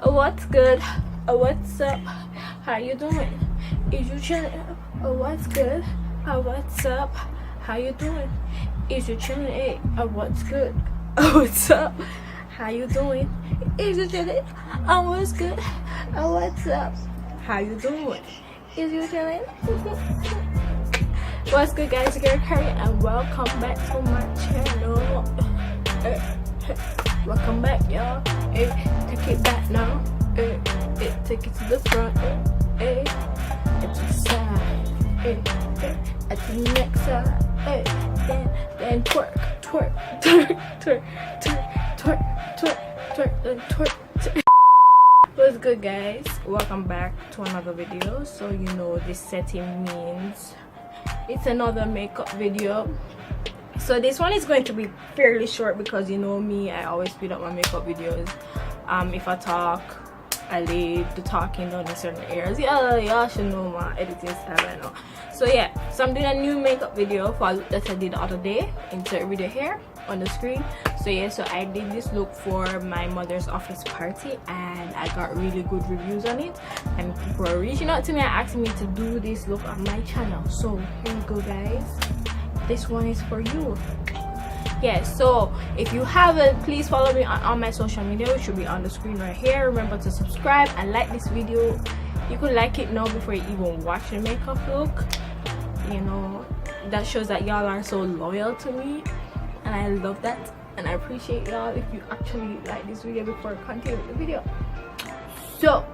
What's good? What's up? How you doing? Is you chilling? What's good? What's up? How you doing? Is you chilling? Hey, what's good? What's up? How you doing? Is you chilling? What's good? What's up? How you doing? Is you chilling? What's good, guys? It's your Carii, and welcome back to my channel. Welcome back, y'all. Hey, take it back now. Hey, take it to the front. Hey, to the side. Hey, at the next side. Hey, then twerk, twerk, twerk, twerk, twerk, twerk, twerk, twerk, then twerk. What's good, guys? Welcome back to another video. So you know this setting means it's another makeup video. So this one is going to be fairly short because you know me, I always speed up my makeup videos. If I talk, I leave the talking down in certain areas. Y'all should know my editing style right now. So yeah, so I'm doing a new makeup video for a look that I did the other day. Insert video here on the screen. So yeah, so I did this look for my mother's office party and I got really good reviews on it, and people are reaching out to me and asking me to do this look on my channel. So here we go, guys. This one is for you. Yeah, so if you haven't, please follow me on all my social media, which should be on the screen right here. Remember to subscribe and like this video. You could like it now before you even watch the makeup look. You know, that shows that y'all are so loyal to me, and I love that, and I appreciate y'all if you actually like this video before I continue with the video. So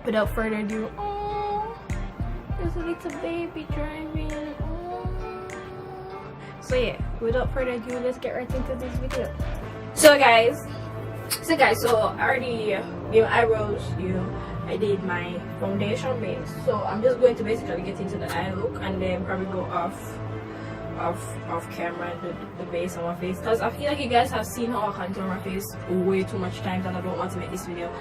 without further ado, there's a little baby driving. So yeah, without further ado, let's get right into this video. So guys, so I already did my eyebrows, I did my foundation base. So I'm just going to basically get into the eye look and then probably go off camera and do the base on my face, because I feel like you guys have seen how I contour my face way too much times and I don't want to make this video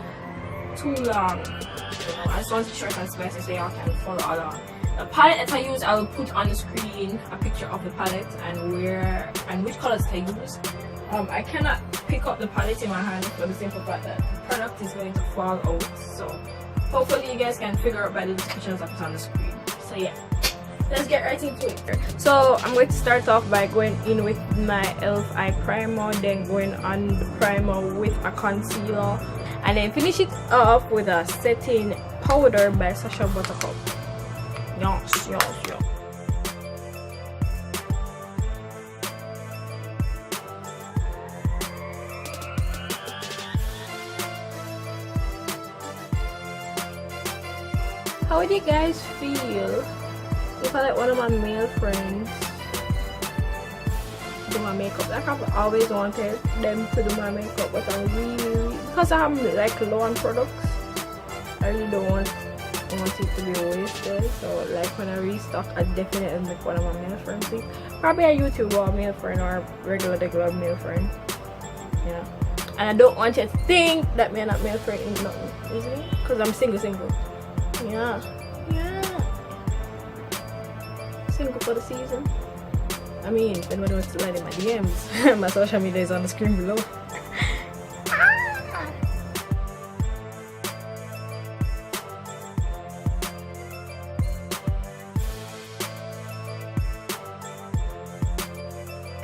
too long. I just want to short and spicy so y'all can follow along. The palette that I use, I will put on the screen a picture of the palette and which colors I use. I cannot pick up the palette in my hand for the simple fact that the product is going to fall out. So hopefully you guys can figure out by the descriptions I put on the screen. So yeah, let's get right into it. So I'm going to start off by going in with my e.l.f. eye primer, then going on the primer with a concealer, and then finish it off with a setting powder by Sacha Buttercup. Yes. How would you guys feel if I let one of my male friends do my makeup? Like I've always wanted them to do my makeup, but I'm really, because I have like low on products, I really don't want it to be wasted. So like when I restock, I definitely make one of my male friends do. Probably a YouTuber male friend or a regular male friend, you know. And I don't want you to think that me and that male friend is nothing, you see? Because I'm single. Yeah. Single for the season. I mean, if anybody wants to slide in my DMs, my social media is on the screen below.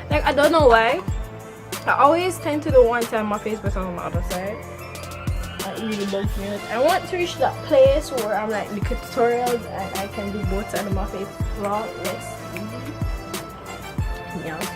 Like, I don't know why, I always tend to do one side of my face better on the other side. It really bugs me. I want to reach that place where I'm like the tutorials and I can do both sides of my face flawless. Yes.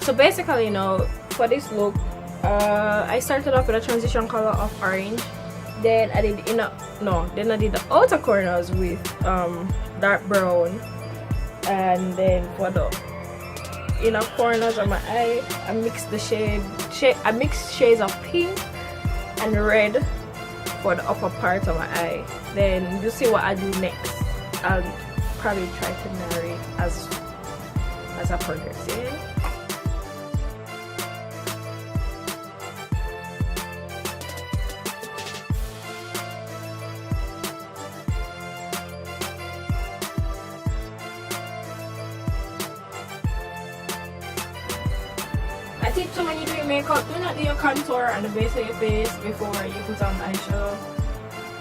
So basically, you know, for this look, I started off with a transition color of orange. Then I did I did the outer corners with dark brown, and then for the inner corners of my eye, I mix the I mix shades of pink and red for the upper part of my eye. Then you see what I do next. I'll probably try to narrate as I progress. Yeah. I think so when you do your makeup, do not do your contour on the base of your face before you put on eyeshadow.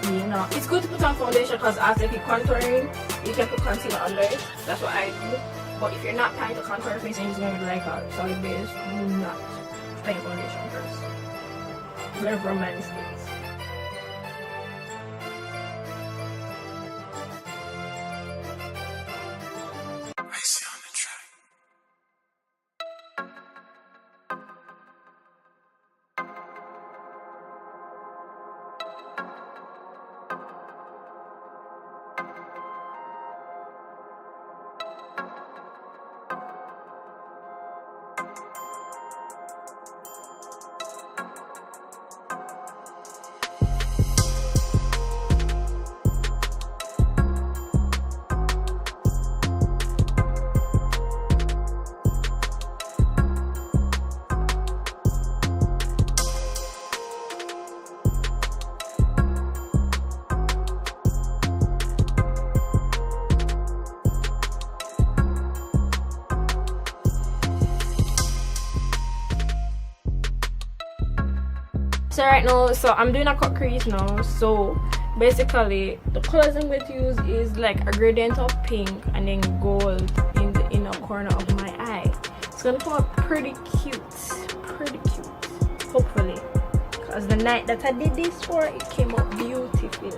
You know, it's good to put on foundation because after you contouring, you can put concealer under it. That's what I do. But if you're not planning to contour your face and you're just going to like a solid base, do not apply foundation first. Learn from my mistakes. So right now, so I'm doing a cut crease now. So basically the colors I'm going to use is like a gradient of pink and then gold in the inner corner of my eye. It's gonna come out pretty cute, hopefully, because the night that I did this for, it came out beautiful.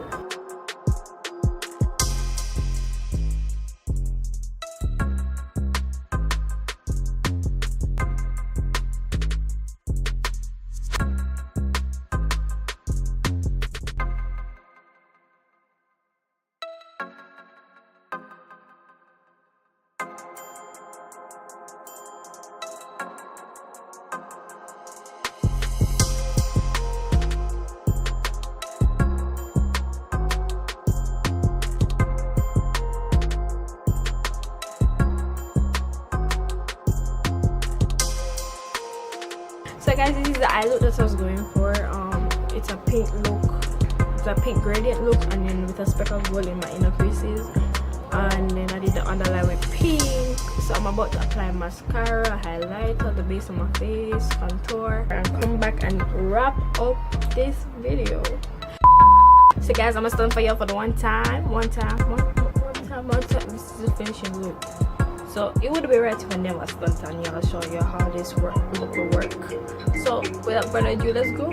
So guys, this is the eye look that I was going for. It's a pink look, it's a pink gradient look, and then with a speck of gold in my inner creases, and then I did the underline with pink. So I'm about to apply mascara, highlighter, the base of my face, contour, and come back and wrap up this video. So guys, I'm gonna stand for you for the one time. This is the finishing look. So it would be right if I never stunt on you. I'll show you how this look will work. So without further ado, let's go.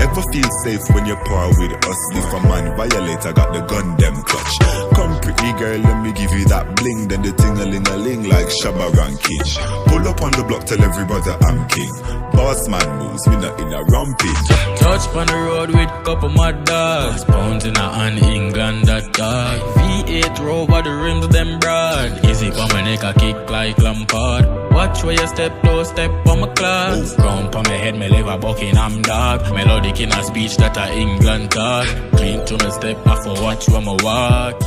Ever feel safe when you're par with us? If a man violate, I got the gun them clutch. Come pretty girl, let me give you that bling. Then the ting-a-ling-a-ling like Shabba Ranking. Pull up on the block, tell everybody I'm king. Boss man moves, me not in a rampage. Touch on the road with couple mad dogs. Pounds in a hand, England that dog. V8 rover the rims them broad. Easy for my neck, I kick like Lampard. Watch where you step, close step on my class. Crown on my head, me live a Buckingham dog. Melodic in a speech that a England talk. Clean to my step, I for watch where my walk.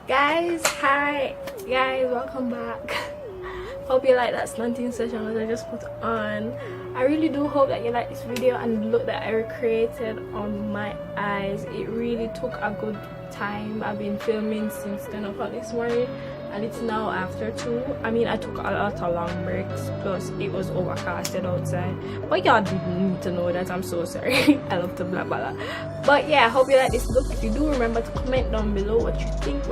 Guys, hi guys, welcome back. Hope you like that slanting session that I just put on. I really do hope that you like this video and the look that I recreated on my eyes. It really took a good time. I've been filming since 10 o'clock this morning and it's now after 2. I mean, I took a lot of long breaks, plus it was overcasted outside, but y'all didn't need to know that. I'm so sorry. I love to blah blah. But yeah, I hope you like this look. If you do, remember to comment down below what you think.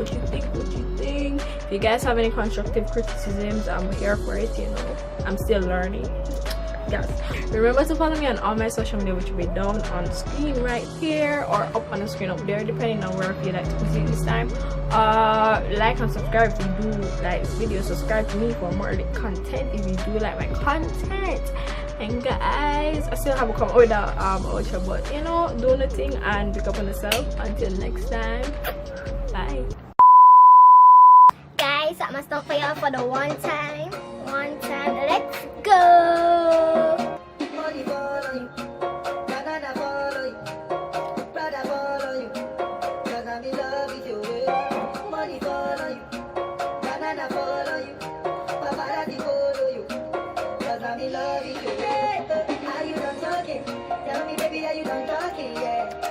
If you guys have any constructive criticisms, I'm here for it. You know, I'm still learning. Yes, remember to follow me on all my social media, which will be down on the screen right here or up on the screen up there, depending on where you like to visit this time. Like and subscribe if you do like this video. Subscribe to me for more content if you do like my content. And guys, I still have a come with the outro, but you know, do the thing and pick up on yourself. Until next time, bye. set my stuff for you for the one time. Let's go. Money follow you, banana follow you, Prada follow you, 'cause I'm in love with you. Money follow you, banana follow you, paparazzi follow you, 'cause I'm in love with you. Are you done talking? Tell me, baby, are you done talking? Yeah.